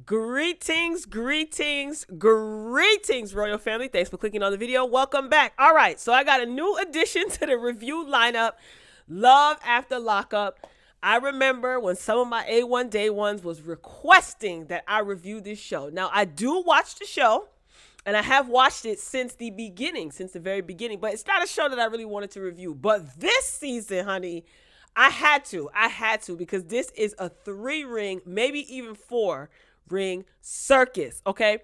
Greetings, Royal Family. Thanks for clicking on the video. Welcome back. All right, so I got a new addition to the review lineup, Love After Lockup. I remember when some of my A1 Day Ones was requesting that I review this show. Now, I do watch the show, and I have watched it since the very beginning, but it's not a show that I really wanted to review. But this season, honey, I had to because this is a 3-ring, maybe even 4-ring circus, okay?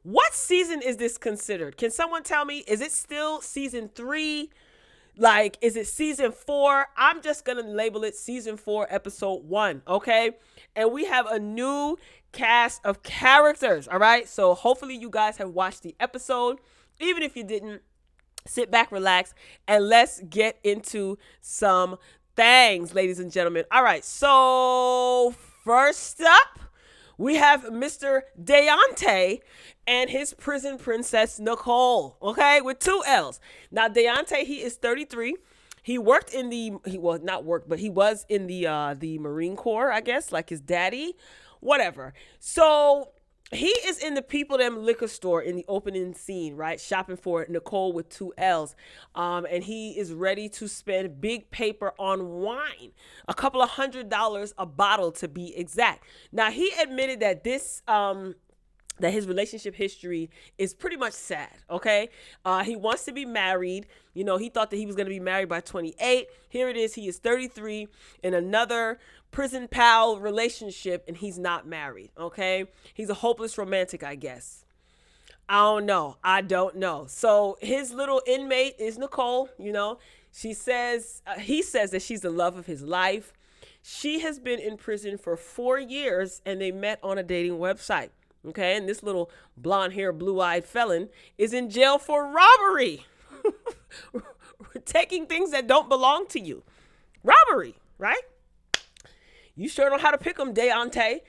What season is this considered? Can someone tell me? Is it still season 3? Like, is it season 4? I'm just going to label it season 4, episode 1, okay? And we have a new cast of characters, all right? So hopefully you guys have watched the episode. Even if you didn't, sit back, relax, and let's get into some things, ladies and gentlemen. All right, so first up, we have Mr. Deontay and his prison princess, Nicole, okay, with 2 L's. Now, Deontay, he is 33. He worked in he was in the Marine Corps, I guess, like his daddy, whatever. So he is in the People Them liquor store in the opening scene, right? Shopping for Nicole with 2 L's. And he is ready to spend big paper on wine. A couple of $100 a bottle to be exact. Now, he admitted that that his relationship history is pretty much sad, okay? He wants to be married. You know, he thought that he was going to be married by 28. Here it is. He is 33 in another prison pal relationship, and he's not married, okay? He's a hopeless romantic, I guess. I don't know. So his little inmate is Nicole, you know. He says that she's the love of his life. She has been in prison for 4 years, and they met on a dating website. Okay, and this little blonde-haired, blue-eyed felon is in jail for robbery. Taking things that don't belong to you. Robbery, right? You sure know how to pick them, Deonte.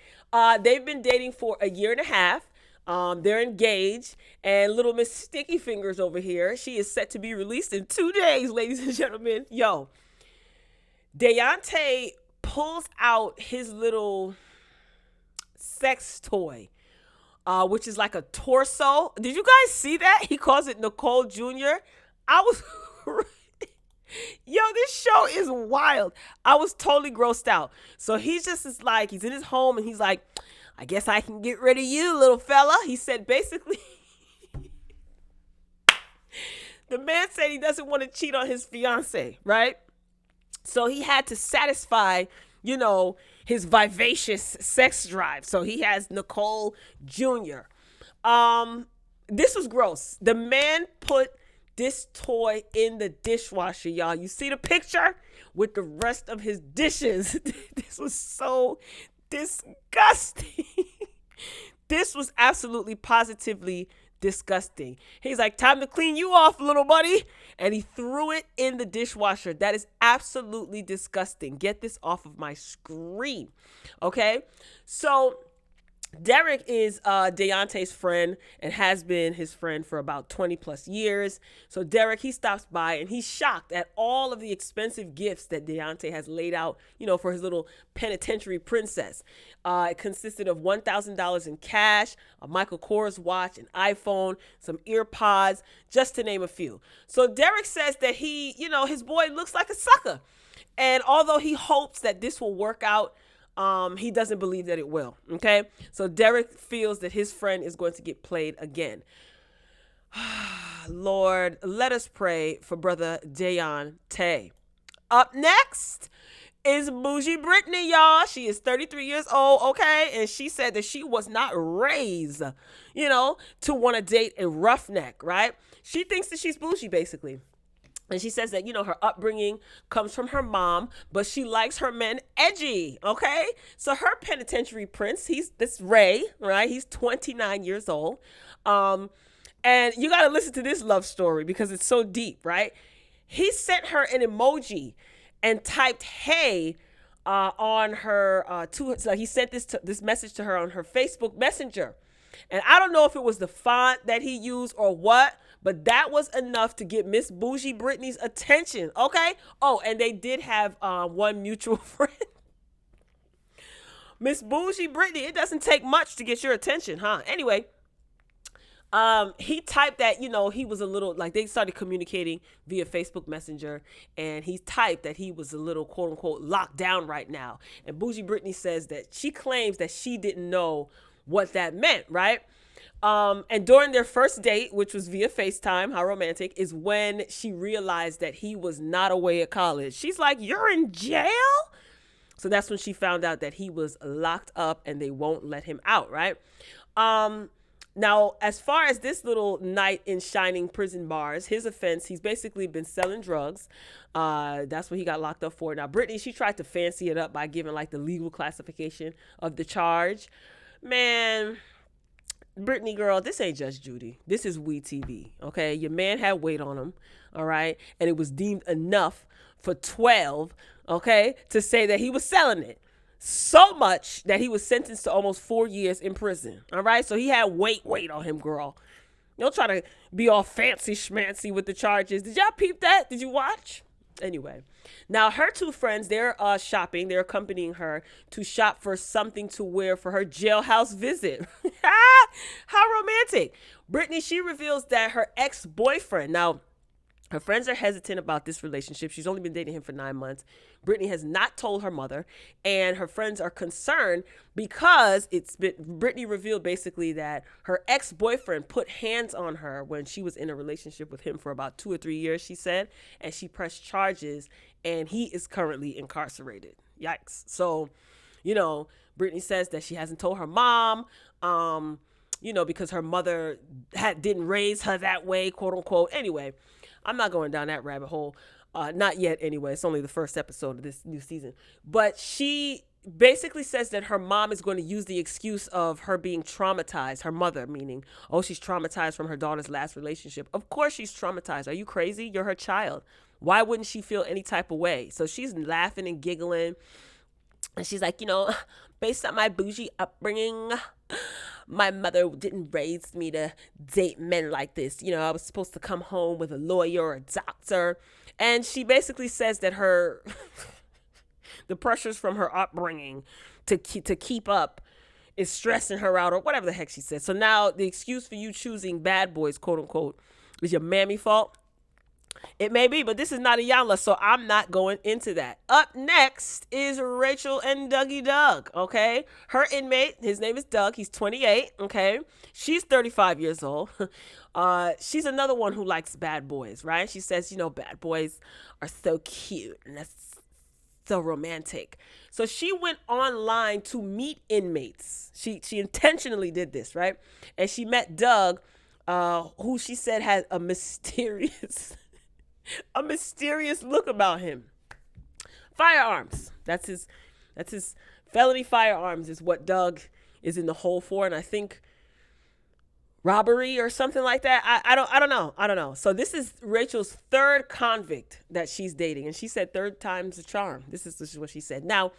They've been dating for a year and a half. They're engaged. And little Miss Sticky Fingers over here, she is set to be released in 2 days, ladies and gentlemen. Yo, Deonte pulls out his little sex toy, which is like a torso. Did you guys see that? He calls it Nicole Jr. Yo, this show is wild. I was totally grossed out. So he's he's in his home and he's like, I guess I can get rid of you, little fella. He said basically, the man said he doesn't want to cheat on his fiance, right? So he had to satisfy, you know, his vivacious sex drive. So he has Nicole Jr. This was gross. The man put this toy in the dishwasher, y'all. You see the picture with the rest of his dishes. This was so disgusting. This was absolutely positively disgusting. He's like, time to clean you off, little buddy. And he threw it in the dishwasher. That is absolutely disgusting. Get this off of my screen. Okay? So Derek is Deonte's friend and has been his friend for about 20 plus years. So Derek, he stops by and he's shocked at all of the expensive gifts that Deonte has laid out, you know, for his little penitentiary princess. It consisted of $1,000 in cash, a Michael Kors watch, an iPhone, some ear pods, just to name a few. So Derek says that his boy looks like a sucker. And although he hopes that this will work out, he doesn't believe that it will. Okay. So Derek feels that his friend is going to get played again. Lord, let us pray for brother Deonte. Up next is Missy Britney, y'all. She is 33 years old. Okay. And she said that she was not raised, to want to date a roughneck, right? She thinks that she's bougie, basically. And she says that, her upbringing comes from her mom, but she likes her men edgy, okay? So her penitentiary prince, this Ray, right? He's 29 years old. And you got to listen to this love story because it's so deep, right? He sent her an emoji and typed, hey, on her, he sent this message to her on her Facebook Messenger. And I don't know if it was the font that he used or what, but that was enough to get Miss Bougie Britney's attention, okay? Oh, and they did have one mutual friend. Miss Bougie Britney, it doesn't take much to get your attention, huh? Anyway, he typed that, he was a little, like, they started communicating via Facebook Messenger, and he typed that he was a little, quote unquote, locked down right now. And Bougie Britney says that she claims that she didn't know what that meant, right? And during their first date, which was via FaceTime, how romantic, is when she realized that he was not away at college. She's like, "You're in jail?" So that's when she found out that he was locked up and they won't let him out, right? Now, as far as this little knight in shining prison bars, his offense, he's basically been selling drugs. That's what he got locked up for. Now, Britney, she tried to fancy it up by giving like the legal classification of the charge. Man, Britney, girl, this ain't Judge Judy. This is We TV, okay? Your man had weight on him, all right? And it was deemed enough for 12, okay, to say that he was selling it. So much that he was sentenced to almost 4 years in prison, all right? So he had weight on him, girl. Don't try to be all fancy schmancy with the charges. Did y'all peep that? Did you watch? Anyway, now her two friends, they're shopping. They're accompanying her to shop for something to wear for her jailhouse visit. How romantic. Britney, she reveals that her ex-boyfriend, now her friends are hesitant about this relationship. She's only been dating him for 9 months. Britney has not told her mother, and her friends are concerned because Britney revealed basically that her ex-boyfriend put hands on her when she was in a relationship with him for about 2 or 3 years, she said, and she pressed charges, and he is currently incarcerated. Yikes. So, Britney says that she hasn't told her mom, because her mother didn't raise her that way, quote unquote. Anyway, I'm not going down that rabbit hole. Not yet anyway. It's only the first episode of this new season. But she basically says that her mom is going to use the excuse of her being traumatized. Her mother, meaning, she's traumatized from her daughter's last relationship. Of course she's traumatized. Are you crazy? You're her child. Why wouldn't she feel any type of way? So she's laughing and giggling. And she's like, based on my bougie upbringing, my mother didn't raise me to date men like this. I was supposed to come home with a lawyer or a doctor. And she basically says that the pressures from her upbringing to keep up is stressing her out, or whatever the heck she said. So now the excuse for you choosing bad boys, quote unquote, is your mammy fault. It may be, but this is not a Yanla, so I'm not going into that. Up next is Rachel and Dougie Doug, okay? Her inmate, his name is Doug. He's 28, okay? She's 35 years old. She's another one who likes bad boys, right? She says, bad boys are so cute and that's so romantic. So she went online to meet inmates. She intentionally did this, right? And she met Doug, who she said had a mysterious look about him. Firearms. That's his felony firearms is what Doug is in the hole for, and I think robbery or something like that. I don't know. So this is Rachel's third convict that she's dating, and she said third time's a charm. This is what she said. Now,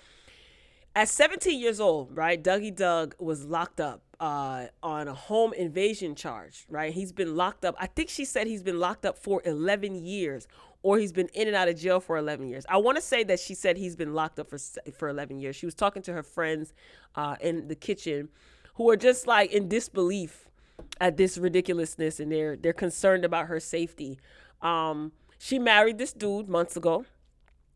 at 17 years old, right, Dougie Doug was locked up on a home invasion charge, right? He's been locked up. I think she said he's been locked up for 11 years, or he's been in and out of jail for 11 years. I want to say that she said he's been locked up for 11 years. She was talking to her friends in the kitchen who are just like in disbelief at this ridiculousness, and they're concerned about her safety. She married this dude months ago,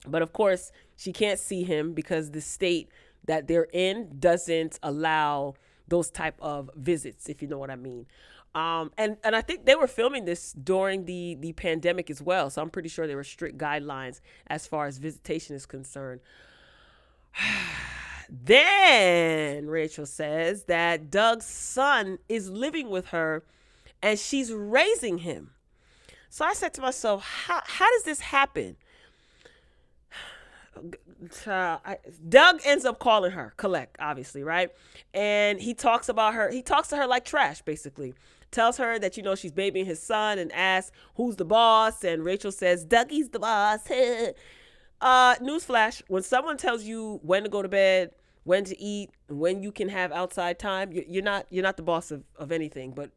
but of course she can't see him because the state that they're in doesn't allow those type of visits, if you know what I mean. And I think they were filming this during the pandemic as well. So I'm pretty sure there were strict guidelines as far as visitation is concerned. Then Rachel says that Doug's son is living with her and she's raising him. So I said to myself, how does this happen? Doug ends up calling her Collect, obviously, right? And he talks about her. He talks to her like trash, basically. Tells her that, she's babying his son and asks who's the boss. And Rachel says, Dougie's the boss. Newsflash, when someone tells you when to go to bed, when to eat, when you can have outside time, you're not the boss of anything. But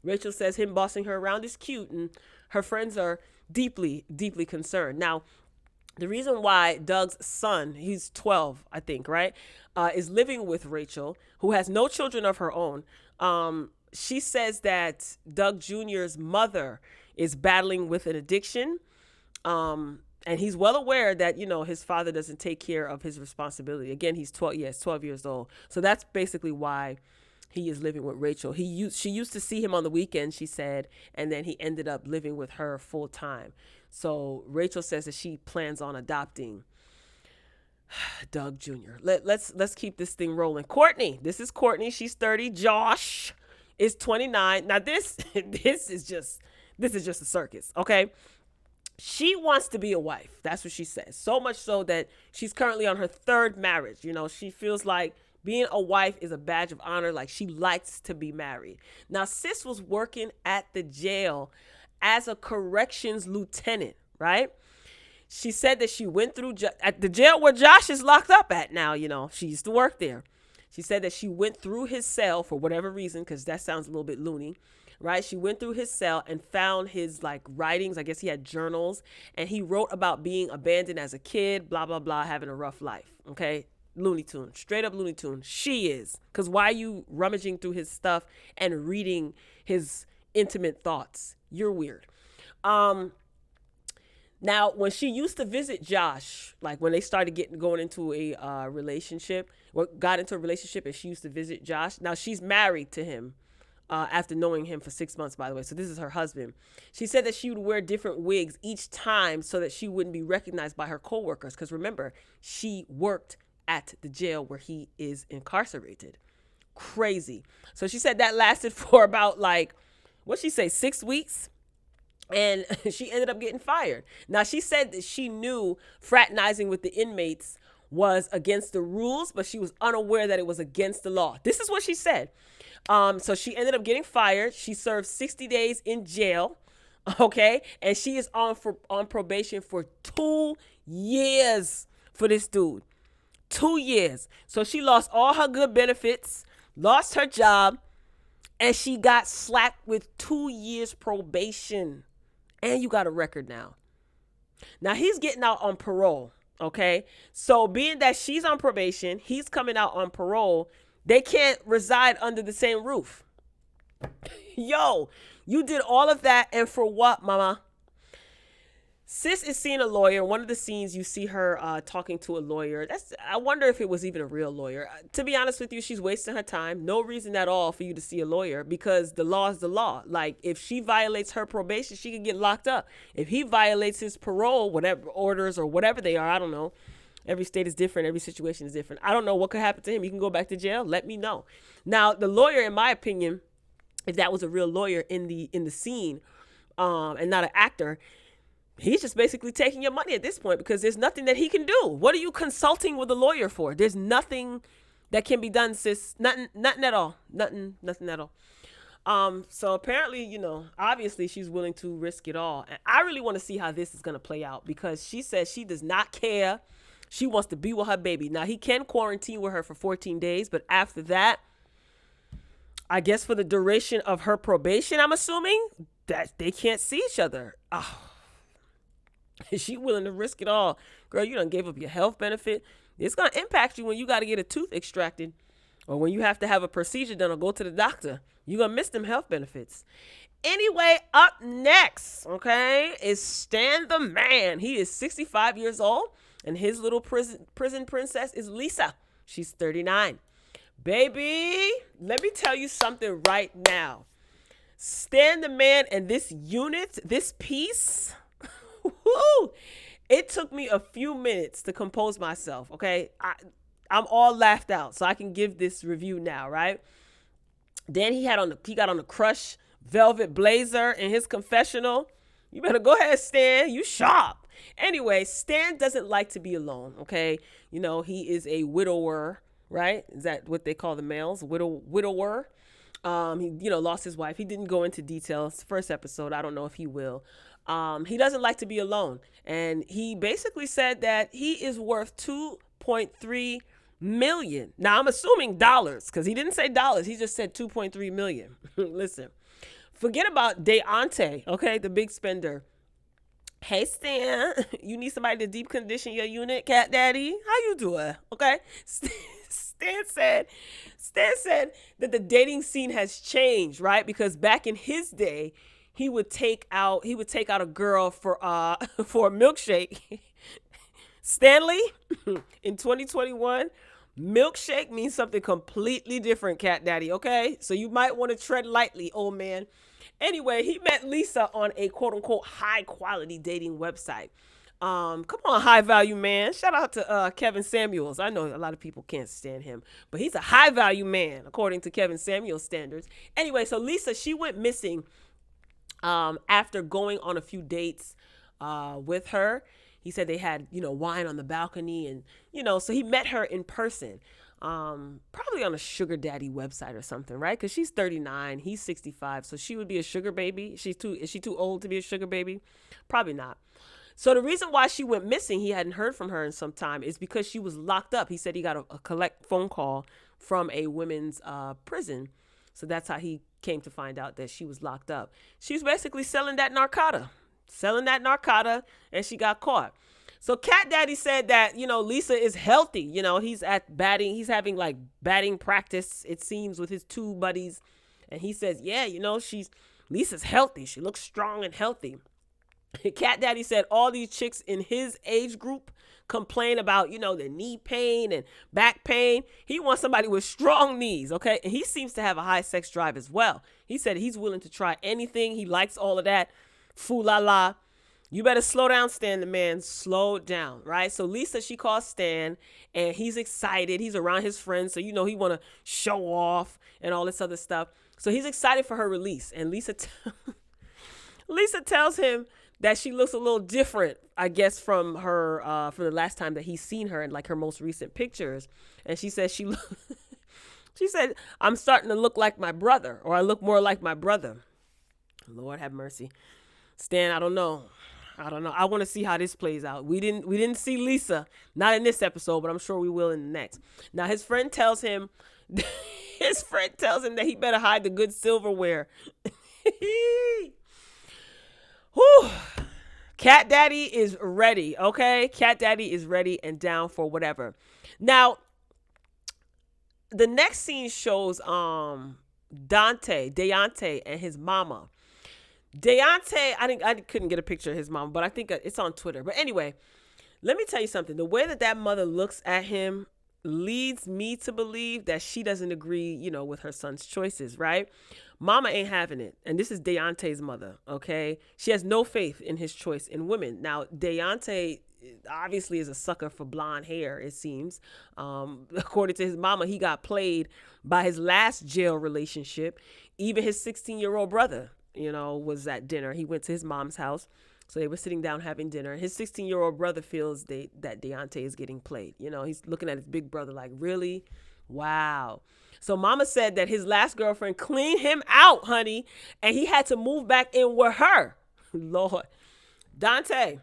Rachel says him bossing her around is cute, and her friends are deeply, deeply concerned. Now, The reason why Doug's son, he's 12, I think, right, is living with Rachel, who has no children of her own. She says that Doug Jr.'s mother is battling with an addiction. And he's well aware that, his father doesn't take care of his responsibility. Again, he's 12, yes, 12 years old. So that's basically why he is living with Rachel. She used to see him on the weekend, she said, and then he ended up living with her full time. So Rachel says that she plans on adopting Doug Jr. Let's keep this thing rolling. Courtney, this is Courtney. She's 30. Josh is 29. Now this is just a circus, okay? She wants to be a wife. That's what she says. So much so that she's currently on her third marriage. She feels like being a wife is a badge of honor. Like, she likes to be married. Now, sis was working at the jail as a corrections lieutenant, right? She said that she went through at the jail where Josh is locked up at now. She used to work there. She said that she went through his cell for whatever reason, because that sounds a little bit loony. Right? She went through his cell and found his writings. I guess he had journals, and he wrote about being abandoned as a kid, blah, blah, blah, having a rough life. Okay. Looney Tune, straight up Looney Tune. She is. Because why are you rummaging through his stuff and reading his intimate thoughts? You're weird. Now, when she used to visit Josh, when they started going into a relationship, got into a relationship, and she used to visit Josh. Now, she's married to him. After knowing him for 6 months, by the way. So this is her husband. She said that she would wear different wigs each time so that she wouldn't be recognized by her coworkers. Because remember, she worked at the jail where he is incarcerated. Crazy. So she said that lasted for about what'd she say, 6 weeks? And she ended up getting fired. Now, she said that she knew fraternizing with the inmates was against the rules, but she was unaware that it was against the law. This is what she said. So she ended up getting fired. She served 60 days in jail. Okay. And she is on probation for 2 years for this dude. 2 years. So she lost all her good benefits, lost her job, and she got slapped with 2 years probation. And you got a record now. Now he's getting out on parole. Okay. So being that she's on probation, he's coming out on parole. They can't reside under the same roof. Yo, you did all of that, and for what, mama? Sis is seeing a lawyer. One of the scenes, you see her talking to a lawyer. I wonder if it was even a real lawyer. To be honest with you, she's wasting her time. No reason at all for you to see a lawyer, because the law is the law. If she violates her probation, she could get locked up. If he violates his parole, whatever orders or whatever they are, I don't know. Every state is different. Every situation is different. I don't know what could happen to him. He can go back to jail. Let me know. Now, the lawyer, in my opinion, if that was a real lawyer in the scene, and not an actor, he's just basically taking your money at this point, because there's nothing that he can do. What are you consulting with a lawyer for? There's nothing that can be done, sis. Nothing at all. Nothing at all. So apparently, obviously she's willing to risk it all. And I really want to see how this is going to play out, because she says she does not care. She wants to be with her baby. Now, he can quarantine with her for 14 days, but after that, I guess for the duration of her probation, I'm assuming that they can't see each other. Oh. Is she willing to risk it all? Girl, you done gave up your health benefit. It's going to impact you when you got to get a tooth extracted, or when you have to have a procedure done or go to the doctor. You're going to miss them health benefits. Anyway, up next, okay, is Stan the Man. He is 65 years old, and his little prison princess is Lisa. She's 39. Baby, let me tell you something right now. Stan the Man and this unit, this piece, it took me a few minutes to compose myself, okay? I'm all laughed out, so I can give this review now, right? Then he got on the Crush velvet blazer in his confessional. You better go ahead, Stan. You sharp. Anyway, Stan doesn't like to be alone, okay? He is a widower, right? Is that what they call the males? Widower. He, lost his wife. He didn't go into details. First episode. I don't know if he will. He doesn't like to be alone. And he basically said that he is worth $2.3 million. Now, I'm assuming dollars, because he didn't say dollars. He just said 2.3 million. Listen, forget about Deonte, okay, the big spender. Hey Stan, you need somebody to deep condition your unit, Cat Daddy? How you doing? Okay. Stan said Stan said that the dating scene has changed, right? Because back in his day, he would take out a girl for for a milkshake. Stanley, in 2021, milkshake means something completely different, Cat Daddy, okay? So you might want to tread lightly, old man. Anyway, he met Lisa on a quote unquote high quality dating website. Come on, high value man. Shout out to Kevin Samuels. I know a lot of people can't stand him, but he's a high value man according to Kevin Samuels standards. Anyway, so Lisa, she went missing after going on a few dates with her. He said they had, wine on the balcony, and so he met her in person. Probably on a sugar daddy website or something, right? Because she's 39, he's 65, so she would be a sugar baby. Is she too old to be a sugar baby? Probably not. So the reason why she went missing, he hadn't heard from her in some time, is because she was locked up. He said he got a collect phone call from a women's prison. So that's how he came to find out that she was locked up. She was basically selling that narcotica, and she got caught. So Cat Daddy said that, Lisa is healthy. He's at batting. He's having like batting practice, it seems, with his two buddies. And he says, yeah, Lisa's healthy. She looks strong and healthy. Cat Daddy said all these chicks in his age group complain about, the knee pain and back pain. He wants somebody with strong knees, okay? And he seems to have a high sex drive as well. He said he's willing to try anything. He likes all of that. Foo la la. You better slow down, Stan, the man. Slow down, right? So Lisa, she calls Stan, and he's excited. He's around his friends, so he want to show off and all this other stuff. So he's excited for her release, and Lisa tells him that she looks a little different, I guess, from the last time that he's seen her in like her most recent pictures. And she says she said, I'm starting to look like my brother, or I look more like my brother. Lord have mercy. Stan, I don't know. I want to see how this plays out. We didn't see Lisa, not in this episode, but I'm sure we will in the next. Now his friend tells him that he better hide the good silverware. Whew. Cat Daddy is ready, okay? Cat Daddy is ready and down for whatever. Now, the next scene shows Deonte, and his mama. Deonte, I couldn't get a picture of his mom, but I think it's on Twitter. But anyway, let me tell you something. The way that mother looks at him leads me to believe that she doesn't agree, with her son's choices, right? Mama ain't having it. And this is Deonte's mother, okay? She has no faith in his choice in women. Now, Deonte obviously is a sucker for blonde hair, it seems. According to his mama, he got played by his last jail relationship. Even his 16-year-old brother, was at dinner. He went to his mom's house. So they were sitting down having dinner. His 16-year-old brother feels that Deonte is getting played. He's looking at his big brother like, really? Wow. So mama said that his last girlfriend cleaned him out, honey, and he had to move back in with her. Lord. Deonte,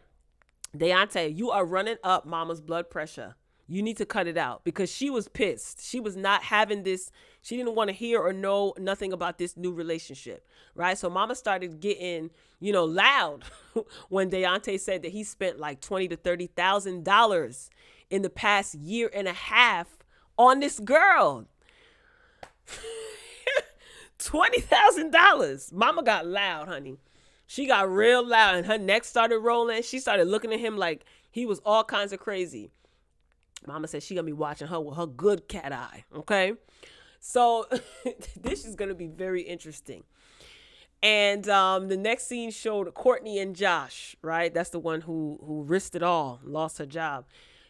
you are running up mama's blood pressure. You need to cut it out, because she was pissed. She was not having this. She didn't want to hear or know nothing about this new relationship, right? So mama started getting, loud when Deonte said that he spent like $20,000 to $30,000 in the past year and a half on this girl. $20,000. Mama got loud, honey. She got real loud, and her neck started rolling. She started looking at him like he was all kinds of crazy. Mama said she gonna be watching her with her good cat eye, okay? So this is gonna be very interesting. And the next scene showed Courtney and Josh, right? That's the one who risked it all, lost her job.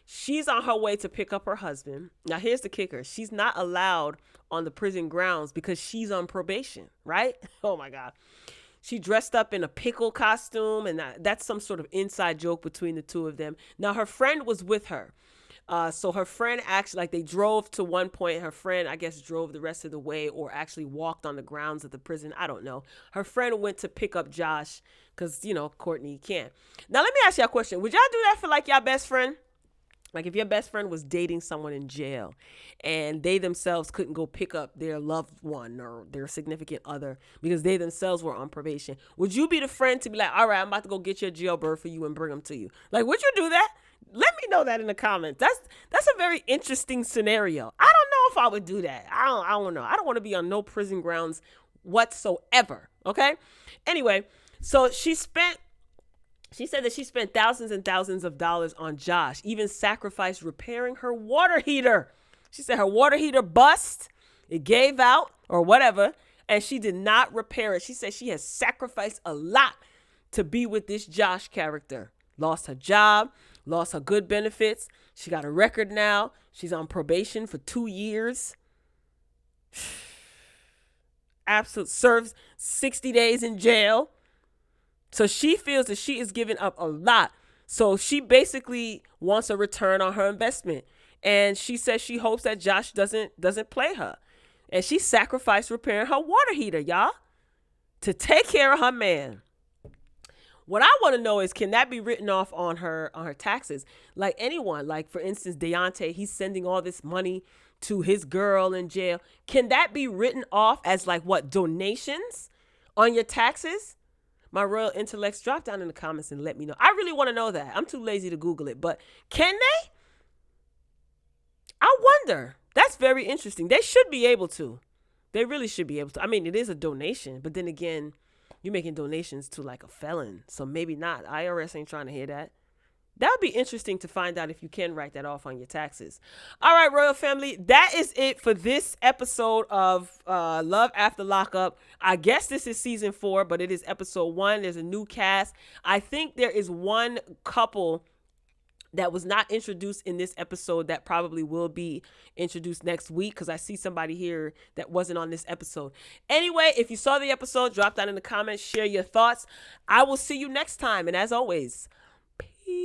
She's on her way to pick up her husband. Now, here's the kicker. She's not allowed on the prison grounds because she's on probation, right? Oh, my God. She dressed up in a pickle costume, and that's some sort of inside joke between the two of them. Now, her friend was with her. So her friend actually, like, they drove to one point. Her friend, I guess, drove the rest of the way, or actually walked on the grounds of the prison. I don't know. Her friend went to pick up Josh because, Courtney can't. Now, let me ask y'all a question. Would y'all do that for, like, y'all best friend? Like if your best friend was dating someone in jail and they themselves couldn't go pick up their loved one or their significant other because they themselves were on probation, would you be the friend to be like, all right, I'm about to go get your jailbird for you and bring them to you? Like, would you do that? Let me know that in the comments. That's a very interesting scenario. I don't know if I would do that. I don't know. I don't want to be on no prison grounds whatsoever. Okay? Anyway, so she said that she spent thousands and thousands of dollars on Josh, even sacrificed repairing her water heater. She said her water heater bust, it gave out or whatever, and she did not repair it. She said she has sacrificed a lot to be with this Josh character. Lost her job, lost her good benefits. She got a record now. She's on probation for 2 years. Absolute serves 60 days in jail. So she feels that she is giving up a lot. So she basically wants a return on her investment. And she says she hopes that Josh doesn't play her. And she sacrificed repairing her water heater, y'all, to take care of her man. What I want to know is, can that be written off on her taxes? Like anyone, like for instance, Deonte, he's sending all this money to his girl in jail. Can that be written off as like what, donations on your taxes? My royal intellects, drop down in the comments and let me know. I really want to know that. I'm too lazy to Google it, but can they? I wonder. That's very interesting. They should be able to. They really should be able to. I mean, it is a donation, but then again, you're making donations to like a felon, so maybe not. IRS ain't trying to hear that. That would be interesting to find out if you can write that off on your taxes. All right, Royal Family, that is it for this episode of Love After Lockup. I guess this is season 4, but it is episode 1. There's a new cast. I think there is one couple that was not introduced in this episode that probably will be introduced next week because I see somebody here that wasn't on this episode. Anyway, if you saw the episode, drop down in the comments, share your thoughts. I will see you next time. And as always, peace.